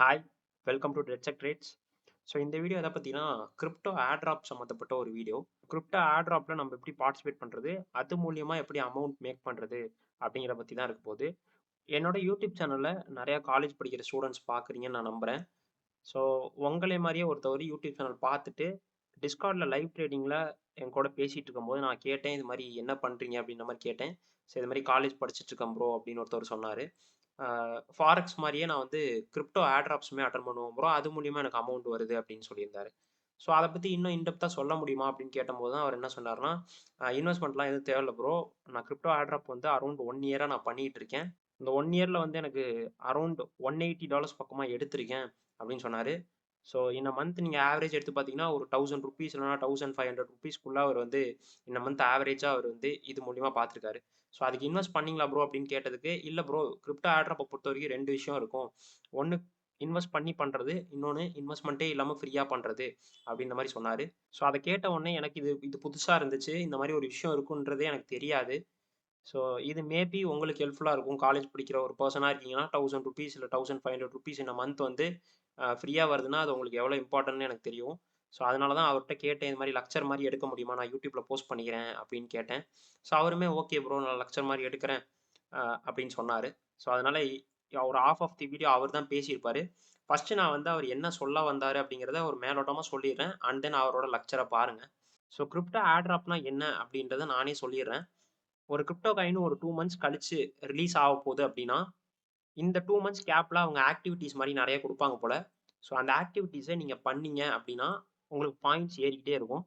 Hi, welcome to டெட்செக் trades. So இந்த video எதை பற்றினா கிரிப்டோ ஆட்ராப் சம்மந்தப்பட்ட ஒரு வீடியோ. கிரிப்டோ ஆட்ராப்பில் நம்ம எப்படி பார்ட்டிசிபேட் பண்ணுறது, அது மூலியமாக எப்படி அமௌண்ட் மேக் பண்ணுறது அப்படிங்கிற பற்றி தான் இருக்க போகுது. என்னோட யூடியூப் சேனலில் நிறையா காலேஜ் படிக்கிற ஸ்டூடெண்ட்ஸ் பார்க்குறீங்கன்னு நான் நம்புகிறேன். ஸோ உங்களே மாதிரியே ஒருத்தவர் யூடியூப் சேனல் பார்த்துட்டு டிஸ்கார்டில் லைவ் ட்ரேடிங்கில் என் கூட பேசிகிட்டு இருக்கும்போது நான் கேட்டேன், இது மாதிரி என்ன பண்ணுறீங்க அப்படின்ற மாதிரி கேட்டேன். ஸோ இது மாதிரி காலேஜ் படிச்சுட்டு இருக்கேன் ப்ரோ அப்படின்னு ஒருத்தவர் சொன்னார். ஃபாரெக்ஸ் மாதிரியே நான் வந்து கிரிப்டோ ஆட்ராப்ஸுமே அட்டன் பண்ணுவோம் ப்ரோ, அது மூலியமாக எனக்கு அமௌண்ட் வருது அப்படின்னு சொல்லியிருந்தாரு. ஸோ அதை பற்றி இன்னும் இன்டெப்த்தாக சொல்ல முடியுமா அப்படின்னு கேட்டபோது தான் அவர் என்ன சொன்னார்னா, இன்வெஸ்ட்மெண்ட்லாம் எதுவும் தேவையில்ல ப்ரோ, நான் கிரிப்டோ ஆட்ராப் வந்து அரௌண்ட் 1 இயராக நான் பண்ணிகிட்டு இருக்கேன். இந்த 1 இயரில் வந்து எனக்கு அரௌண்ட் $180 பக்கமாக எடுத்திருக்கேன் அப்படின்னு சொன்னார். ஸோ இந்த மந்த் நீங்கள் ஆவரேஜ் எடுத்து பார்த்தீங்கன்னா ஒரு ₹1000 இல்லைனா ₹1500 அவர் வந்து இந்த மந்த் ஆவரேஜாக அவர் வந்து இது மூலியமாக பார்த்துருக்காரு. ஸோ அதுக்கு இன்வெஸ்ட் பண்ணீங்களா ப்ரோ அப்படின்னு கேட்டதுக்கு, இல்லை ப்ரோ கிரிப்டோ ஆட்ராப்பை பொறுத்த வரைக்கும் 2 விஷயம் இருக்கும். ஒன்று இன்வெஸ்ட் பண்ணி பண்ணுறது, இன்னொன்று இன்வெஸ்ட்மெண்ட்டே இல்லாமல் ஃப்ரீயாக பண்ணுறது அப்படின்ற மாதிரி சொன்னார். ஸோ அதை கேட்ட உடனே எனக்கு இது புதுசாக இருந்துச்சு, இந்த மாதிரி ஒரு விஷயம் இருக்குன்றதே எனக்கு தெரியாது. ஸோ இது மேபி உங்களுக்கு ஹெல்ப்ஃபுல்லாக இருக்கும். காலேஜ் படிக்கிற ஒரு பர்சனாக இருக்கீங்கன்னா ₹1000 இல்லை ₹1500 இந்த மந்த் வந்து ஃப்ரீயாக வருதுன்னா அது உங்களுக்கு எவ்வளோ இம்பார்ட்டன்ட்னு எனக்கு தெரியும். ஸோ அதனால தான் அவர்கிட்ட கேட்டேன், இது மாதிரி லெக்சர் மாதிரி எடுக்க முடியுமா, நான் யூடியூப்பில் போஸ்ட் பண்ணிக்கிறேன் அப்படின்னு கேட்டேன். ஸோ அவருமே ஓகே ப்ரோ, நான் லெக்சர் மாதிரி எடுக்கிறேன் அப்படின்னு சொன்னார். ஸோ அதனால் ஒரு ஆஃப் ஆஃப் தி வீடியோ அவர் தான் பேசியிருப்பார். ஃபஸ்ட்டு நான் வந்து அவர் என்ன சொல்ல வந்தார் அப்படிங்கிறத ஒரு மேலோட்டமாக சொல்லிடுறேன். அண்ட் தென் அவரோட லெக்சரை பாருங்கள். ஸோ கிரிப்டோ ஆட்ராப்னா என்ன அப்படின்றத நானே சொல்லிடுறேன். ஒரு கிரிப்டோ காயின் ஒரு 2 மந்த்ஸ் கழிச்சு ரிலீஸ் ஆக போகுது அப்படின்னா, இந்த 2 மந்த்ஸ் கேப்பில் அவங்க ஆக்டிவிட்டீஸ் மாதிரி நிறைய கொடுப்பாங்க போல். ஸோ அந்த ஆக்டிவிட்டீஸை நீங்கள் பண்ணீங்க அப்படின்னா உங்களுக்கு பாயிண்ட்ஸ் ஏறிக்கிட்டே இருக்கும்.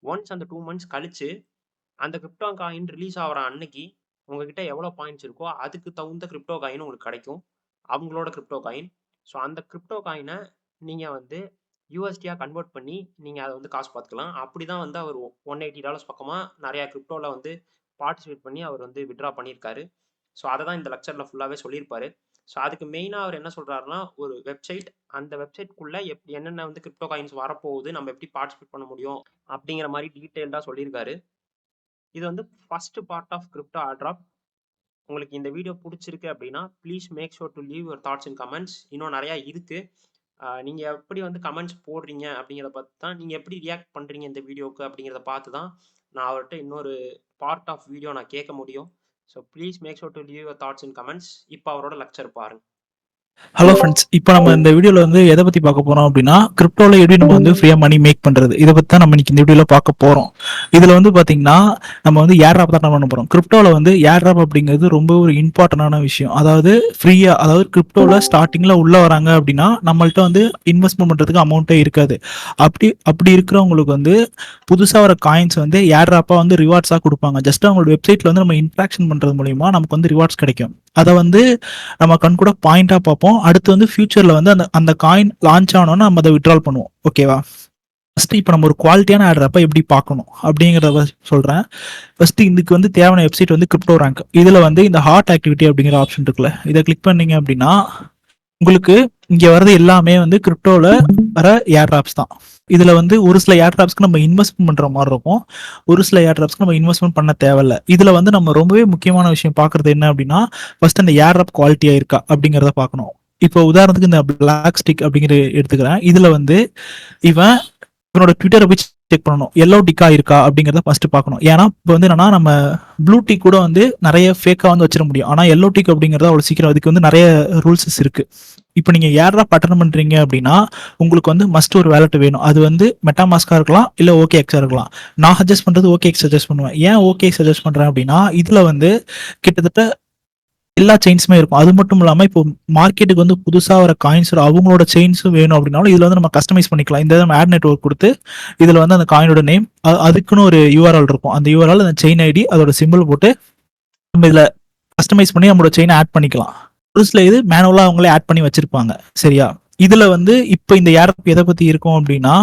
ஒன்ஸ் அந்த 2 மந்த்ஸ் கழிச்சு அந்த கிரிப்டோ காயின் ரிலீஸ் ஆகிற அன்னைக்கு உங்ககிட்ட எவ்வளோ பாயிண்ட்ஸ் இருக்கோ அதுக்கு தகுந்த கிரிப்டோ காயின் உங்களுக்கு கிடைக்கும், அவங்களோட கிரிப்டோ காயின். ஸோ அந்த கிரிப்டோ காயினை நீங்கள் வந்து யூஎஸ்டியாக கன்வெர்ட் பண்ணி நீங்கள் அதை வந்து காசு பார்த்துக்கலாம். அப்படி தான் வந்து அவர் $180 பக்கமாக நிறையா கிரிப்டோவில் வந்து பார்ட்டிசிபேட் பண்ணி அவர் வந்து விட்ரா பண்ணியிருக்காரு. ஸோ அதை தான் இந்த லெக்சரில் ஃபுல்லாகவே சொல்லியிருப்பாரு. ஸோ அதுக்கு மெயினாக அவர் என்ன சொல்கிறாருன்னா, ஒரு வெப்சைட், அந்த வெப்சைட்குள்ளே என்னென்ன வந்து கிரிப்டோ காயின்ஸ் வரப்போகுது, நம்ம எப்படி பார்ட்டிசிபேட் பண்ண முடியும் அப்படிங்கிற மாதிரி டீட்டெயில்டாக சொல்லியிருக்காரு. இது வந்து first part of crypto airdrop. உங்களுக்கு இந்த வீடியோ பிடிச்சிருக்கு அப்படின்னா please make sure to leave your thoughts in comments. இன்னும் நிறையா இருக்குது. நீங்கள் எப்படி வந்து கமெண்ட்ஸ் போடுறீங்க அப்படிங்கிறத பார்த்து தான், நீங்கள் எப்படி ரியாக்ட் பண்ணுறீங்க இந்த வீடியோவுக்கு அப்படிங்கிறத பார்த்து தான் நான் அவர்கிட்ட இன்னொரு பார்ட் ஆஃப் வீடியோ நான் கேட்க முடியும். So please make sure to leave your thoughts in comments. இப்போ அவரோட லெக்சர் பாருங்க. ஹலோ ஃப்ரெண்ட்ஸ், இப்போ நம்ம இந்த வீடியோவில் வந்து எதை பற்றி பார்க்க போகிறோம் அப்படின்னா, கிரிப்டோவில் எப்படி நம்ம வந்து ஃப்ரீயாக மணி மேக் பண்ணுறது, இதை பற்றி தான் நம்ம இன்னைக்கு இந்த வீடியோவில் பார்க்க போகிறோம். இதில் வந்து பார்த்தீங்கன்னா நம்ம வந்து ஏர்ட்ராப் தான் பண்ண போகிறோம். கிரிப்டோவில் வந்து ஏர்ட்ராப் அப்படிங்கிறது ரொம்ப ஒரு இம்பார்ட்டண்டான விஷயம். அதாவது ஃப்ரீயாக, அதாவது கிரிப்டோவில் ஸ்டார்டிங்கில் உள்ளே வராங்க அப்படின்னா நம்மள்ட்ட வந்து இன்வெஸ்ட்மெண்ட் பண்ணுறதுக்கு அமௌண்ட்டே இருக்காது. அப்படி இருக்கிறவங்களுக்கு வந்து புதுசாக வர காயின்ஸ் வந்து ஏர்ட்ராப்பாக வந்து ரிவார்ட்ஸாக கொடுப்பாங்க. ஜஸ்ட் அவங்களோட வெப்சைட்டில் வந்து நம்ம இன்ட்ராக்ஷன் பண்ணுறது மூலிமா நமக்கு வந்து ரிவார்ட்ஸ் கிடைக்கும். அதை வந்து நம்ம கண் கூட பாயிண்டாக பார்ப்போம். அடுத்து வந்து ஃபியூச்சரில் வந்து அந்த காயின் லான்ச் ஆனோன்னா நம்ம அதை விட்ரால் பண்ணுவோம். ஓகேவா? ஃபஸ்ட்டு இப்போ நம்ம ஒரு குவாலிட்டியான ஆட்ராப்பை எப்படி பார்க்கணும் அப்படிங்கிறத சொல்கிறேன். ஃபஸ்ட்டு இதுக்கு வந்து தேவையான வெப்சைட் வந்து கிரிப்டோ ரேங்க். இதில் வந்து இந்த ஹாட் ஆக்டிவிட்டி அப்படிங்கிற ஆப்ஷன் இருக்குல்ல, இதை கிளிக் பண்ணீங்க அப்படின்னா உங்களுக்கு இங்கே வர்றது எல்லாமே வந்து கிரிப்டோவில் வர ஏர்ட்ராப்ஸ் தான். இதில் வந்து ஒரு சில ஏர்ட்ராப்ஸ்க்கு நம்ம இன்வெஸ்ட்மெண்ட் பண்ணுற மாதிரி இருக்கும், ஒரு சில ஏர்ட்ராப்ஸ்க்கு நம்ம இன்வெஸ்ட்மெண்ட் பண்ண தேவையில்லை. இதில் வந்து நம்ம ரொம்பவே முக்கியமான விஷயம் பார்க்குறது என்ன அப்படின்னா, ஃபர்ஸ்ட் அந்த ஏர்ட்ராப் குவாலிட்டியாக இருக்கா அப்படிங்கிறத பார்க்கணும். இப்போ உதாரணத்துக்கு இந்த பிளாக் ஸ்டிக் அப்படிங்கிற எடுத்துக்கிறேன். இதில் வந்து இவனோட ட்விட்டரை போய் செக் பண்ணணும், எல்லோ டிக்கா இருக்கா அப்படிங்கிறத ஃபர்ஸ்ட் பார்க்கணும். ஏன்னா இப்போ வந்து என்னன்னா, நம்ம ப்ளூ டிக் கூட வந்து நிறைய ஃபேக்காக வந்து வச்சிட முடியும். ஆனால் எல்லோ டிக் அப்படிங்கிறது அவ்வளோ சீக்கிரம், அதுக்கு வந்து நிறைய ரூல்ஸஸ் இருக்கு. இப்போ நீங்கள் ஏர்ட்ராப் அட்டெண்ட் பண்ணுறீங்க அப்படின்னா உங்களுக்கு வந்து மஸ்ட் ஒரு வேலட் வேணும். அது வந்து மெட்டாமாஸ்காக இருக்கலாம், இல்லை OKX இருக்கலாம். நான் சஜஸ்ட் பண்ணுறது OKX சஜஸ்ட் பண்ணுவேன். ஏன் OKX சஜஸ்ட் பண்ணுறேன் அப்படின்னா, இதில் வந்து கிட்டத்தட்ட எல்லா செயின்ஸுமே இருக்கும். அது மட்டும் இல்லாமல் இப்போ மார்க்கெட்டுக்கு வந்து புதுசாக வர காயின்ஸ் அவங்களோட செயின்ஸும் வேணும் அப்படின்னாலும் இதில் வந்து நம்ம கஸ்டமைஸ் பண்ணிக்கலாம். இந்த நம்ம ஆட் நெட்வொர்க் கொடுத்து இதில் வந்து அந்த காயினோட நேம், அதுக்குன்னு ஒரு URL இருக்கும். அந்த URL, அந்த செயின் ஐடி, அதோட சிம்பிள் போட்டு நம்ம இதில் கஸ்டமைஸ் பண்ணி நம்மளோட செயினை ஆட் பண்ணிக்கலாம். ஒரு சில இது மேனுவலாக அவங்களே ஆட் பண்ணி வச்சிருப்பாங்க. சரியா? இதில் வந்து இப்போ இந்த ஏர்ட்ராப் எதை பற்றி இருக்கும் அப்படின்னா,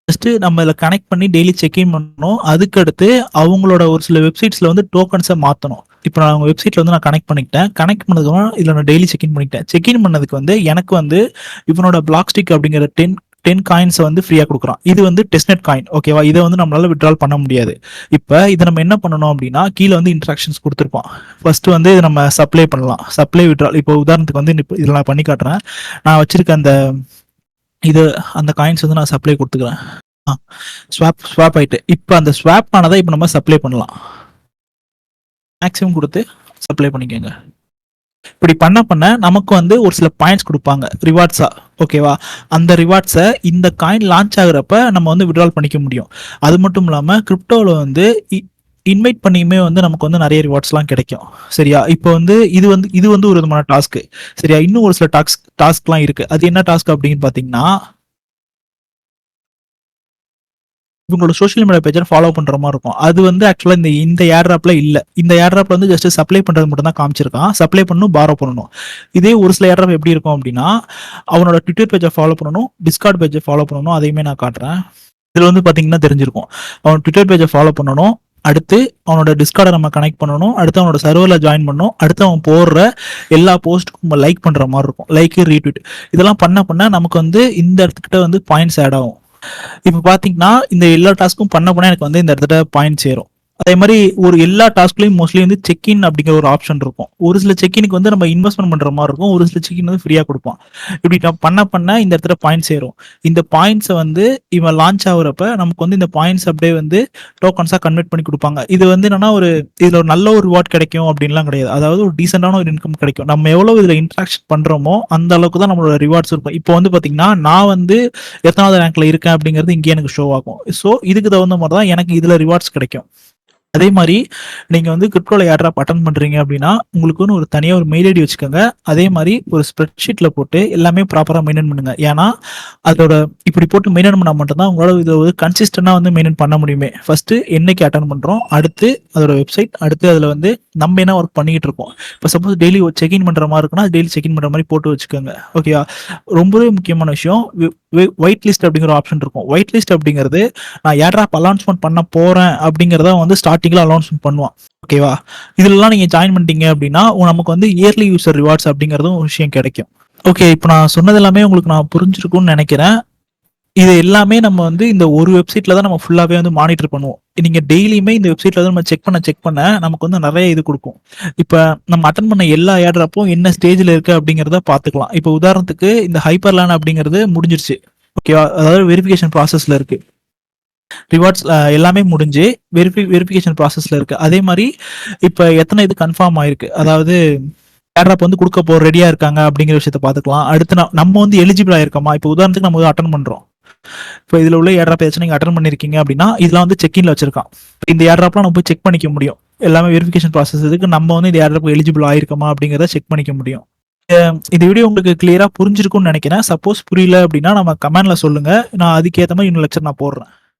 ஜஸ்ட்டு நம்ம இதில் கனெக்ட் பண்ணி டெய்லி செக்இன் பண்ணணும். அதுக்கடுத்து அவங்களோட ஒரு சில வெப்சைட்ஸில் வந்து டோக்கன்ஸை மாற்றணும். இப்போ நான் அவங்க வெப்சைட்டில் வந்து நான் கனெக்ட் பண்ணிக்கிட்டேன். கனெக்ட் பண்ணதுக்கு இதில் நான் டெய்லி செக்இன் பண்ணிக்கிட்டேன். செக்இன் பண்ணதுக்கு வந்து எனக்கு வந்து இவனோட பிளாக் ஸ்டிக் அப்படிங்கிற 10 காயின்ஸ் வந்து ஃப்ரீயா கொடுக்குறான். இது வந்து டெஸ்ட்நெட் காயின். ஓகேவா? இதை வந்து நம்மளால வித்ட்ரால் பண்ண முடியாது. இப்போ இதை நம்ம என்ன பண்ணணும் அப்படின்னா, கீழே வந்து இன்ஸ்ட்ரக்ஷன்ஸ் கொடுத்துருப்பான். ஃபர்ஸ்ட் வந்து இதை நம்ம சப்ளை பண்ணலாம். Supply withdrawal. இப்போ உதாரணத்துக்கு வந்து இதில் நான் பண்ணி காட்டுறேன். நான் வச்சிருக்க அந்த காயின்ஸ் வந்து நான் சப்ளை கொடுத்துக்கிறேன். ஸ்வாப் ஆயிட்டு. இப்போ அந்த ஸ்வாப் ஆனதை இப்போ நம்ம சப்ளை பண்ணலாம். மேக்ஸிமம் கொடுத்து சப்ளை பண்ணிக்கோங்க. இப்படி பண்ண நமக்கு வந்து ஒரு சில பாயிண்ட்ஸ் கொடுப்பாங்க ரிவார்ட்ஸா. ஓகேவா? அந்த ரிவார்ட்ஸை இந்த காயின் லான்ச் ஆகுறப்ப நம்ம வந்து வித்ட்ரால் பண்ணிக்க முடியும். அது மட்டும் இல்லாமல் கிரிப்டோவில் வந்து இன்வைட் பண்ணியுமே வந்து நமக்கு வந்து நிறைய ரிவார்ட்ஸ்லாம் கிடைக்கும். சரியா? இப்போ வந்து இது வந்து ஒரு விதமான டாஸ்க்கு. சரியா? இன்னும் ஒரு சில டாஸ்க்லாம் இருக்கு. அது என்ன டாஸ்க் அப்படின்னு பார்த்தீங்கன்னா, இவங்களோட சோஷியல் மீடியா பேஜை ஃபாலோ பண்ற மாதிரி இருக்கும். அது வந்து ஆக்சுவலா இந்த ஏர்ட்ராப்ல இல்ல. இந்த ஏர்ட்ராப்ல வந்து ஜஸ்ட் சப்ளை பண்றது மட்டும் தான் காமிச்சிருக்கான். சப்ளை பண்ணணும், பாரோ பண்ணணும். இதே ஒரு சில ஏர்ட்ராப் எப்படி இருக்கும் அப்படின்னா, அவனோட ட்விட்டர் பேஜை ஃபாலோ பண்ணணும், டிஸ்கார்ட் பேஜை ஃபாலோ பண்ணணும். அதையுமே நான் காட்டுறேன். இதுல வந்து பாத்தீங்கன்னா தெரிஞ்சிருக்கும். அவன் ட்விட்டர் பேஜை ஃபாலோ பண்ணணும், அடுத்து அவனோட டிஸ்கார்டை நம்ம கனெக்ட் பண்ணணும், அடுத்து அவனோட சர்வரில் ஜாயின் பண்ணணும், அடுத்து அவன் போடுற எல்லா போஸ்ட்டுக்கும் நம்ம லைக் பண்ற மாதிரி இருக்கும். லைக், ரீட்வீட் இதெல்லாம் பண்ண நமக்கு வந்து இந்த இடத்துக்கிட்ட வந்து பாயிண்ட்ஸ் ஆட் ஆகும். இப்போ பார்த்தீங்கன்னா இந்த எல்லா டாஸ்க்கும் பண்ண எனக்கு வந்து இந்த இடத்துல பாயிண்ட் சேரும். அதே மாதிரி ஒரு எல்லா டாஸ்க்லையும் மோஸ்ட்லி வந்து செக்இன் அப்படிங்கிற ஒரு ஆப்ஷன் இருக்கும். ஒரு சில செக்இனுக்கு வந்து நம்ம இன்வெஸ்ட்மெண்ட் பண்ற மாதிரி இருக்கும், ஒரு சில செக்இன் வந்து ஃப்ரீயா கொடுப்பான். இப்படி பண்ண இந்த இடத்துல பாயிண்ட் சேரும். இந்த பாயிண்ட்ஸை வந்து இவன் லான்ச் ஆகுறப்ப நமக்கு வந்து இந்த பாயிண்ட்ஸ் அப்படியே வந்து டோக்கன்ஸா கன்வெர்ட் பண்ணி கொடுப்பாங்க. இது வந்து என்னன்னா இதுல ஒரு நல்ல ஒரு ரிவார்ட் கிடைக்கும் அப்படின்லாம் கிடையாது. அதாவது ஒரு டீசென்டான ஒரு இன்கம் கிடைக்கும். நம்ம எவ்வளவு இதுல இன்ட்ராக்ஷன் பண்றோமோ அந்த அளவுக்கு தான் நம்மளோட ரிவார்ட்ஸ் இருக்கும். இப்போ வந்து பாத்தீங்கன்னா நான் வந்து எத்தனாவது ரேங்க்ல இருக்கேன் அப்படிங்கிறது இங்கே எனக்கு ஷோ ஆகும். ஸோ இதுக்கு தகுந்த மாதிரி தான் எனக்கு இதுல ரிவார்ட்ஸ் கிடைக்கும். அதே மாதிரி நீங்க வந்து கிரிப்டோல ஏர்ட்ராப் அட்டன் பண்றீங்க அப்படின்னா உங்களுக்குன்னு ஒரு தனியா ஒரு மெயில் ஐடி வச்சுக்கோங்க. அதே மாதிரி ஒரு ஸ்ப்ரெட்ஷீட்ல போட்டு எல்லாமே ப்ராப்பரா மெயின்டைன் பண்ணுங்க. ஏன்னா அதோட இப்படி போட்டு மெயின்டைன் பண்ணா மட்டும்தான் உங்களால இதை வந்து கன்சிஸ்டண்டா வந்து மெயின்டைன் பண்ண முடியுமே. ஃபர்ஸ்ட் என்னைக்கு அட்டன் பண்றோம், அடுத்து அதோட வெப்சைட், அடுத்து அதுல வந்து நம்ம என்ன ஒர்க் பண்ணிட்டு இருக்கோம். இப்போ சப்போஸ் டெய்லி செக்இன் பண்ற மாதிரி இருக்குன்னா டெய்லி செக்இன் பண்ற மாதிரி போட்டு வச்சுக்கோங்க. ஓகேவா? ரொம்பவே முக்கியமான விஷயம், ஒயிட் லிஸ்ட் அப்படிங்கிற ஆப்ஷன் இருக்கும். ஒயிட் லிஸ்ட் அப்படிங்கிறது நான் ஏர்ட்ராப் அனௌன்ஸ்மெண்ட் பண்ண போறேன் அப்படிங்கிறத வந்து ஸ்டார்டிங்ல அனௌன்ஸ்மெண்ட் பண்ணுவான். ஓகேவா? இதெல்லாம் நீங்க ஜாயின் பண்ணிட்டீங்க அப்படின்னா நமக்கு வந்து இயர்லி யூசர் ரிவார்ட்ஸ் அப்படிங்கிறதும் ஒரு விஷயம் கிடைக்கும். ஓகே, இப்போ நான் சொன்னது எல்லாமே உங்களுக்கு நான் புரிஞ்சிருக்கும்னு நினைக்கிறேன். இது எல்லாமே நம்ம வந்து இந்த ஒரு வெப்சைட்ல தான் நம்ம ஃபுல்லாவே வந்து மானிட்டர் பண்ணுவோம். நீங்க டெய்லியுமே இந்த வெப்சைட்ல வந்து நம்ம செக் பண்ண நமக்கு வந்து நிறைய இது கொடுக்கும். இப்ப நம்ம அட்டன் பண்ண எல்லா ஏர்ட்ராப்பும் என்ன ஸ்டேஜ்ல இருக்கு அப்படிங்கிறத பாத்துக்கலாம். இப்போ உதாரணத்துக்கு இந்த ஹைப்பர்லேண்ட் அப்படிங்கிறது முடிஞ்சிருச்சு. ஓகேவா? அதாவது வெரிஃபிகேஷன் ப்ராசஸ்ல இருக்கு. ரிவார்ட்ஸ் எல்லாமே முடிஞ்சு வெரிஃபிகேஷன் ப்ராசஸ்ல இருக்கு. அதே மாதிரி இப்ப எத்தனை இது கன்ஃபார்ம் ஆயிருக்கு, அதாவது ஏர்ட்ராப் வந்து கொடுக்க ரெடியா இருக்காங்க அப்படிங்கிற விஷயத்த பாத்துக்கலாம். அடுத்து நம்ம வந்து எலிஜிபிள் ஆயிருக்கோமா. இப்போ உதாரணத்துக்கு நம்ம அட்டன் பண்றோம். இப்போ இதுல உள்ள ஏர்ட்ராப் ஏதாச்சும் நீங்க அட்டன் பண்ணிருக்கீங்க அப்படின்னா இதெல்லாம் வந்து செக்இன்ல வச்சிருக்கான். இந்த ஏர்ட்ராப்லாம் நம்ம போய் செக் பண்ணிக்க முடியும். எல்லாமே வெரிஃபிகேஷன் ப்ராசஸ் இருக்கு. நம்ம வந்து இந்த ஏர்ட்ராப் எலிஜிபிள் ஆயிருக்கோமா அப்படிங்கிறத செக் பண்ணிக்க முடியும். இந்த வீடியோ உங்களுக்கு கிளியரா புரிஞ்சிருக்கும்னு நினைக்கிறேன். சப்போஸ் புரியல அப்படின்னா நம்ம கமெண்ட்ல சொல்லுங்க. நான் அதுக்கேற்ற மாதிரி இன்னும் லெக்சர் நான் போடுறேன்.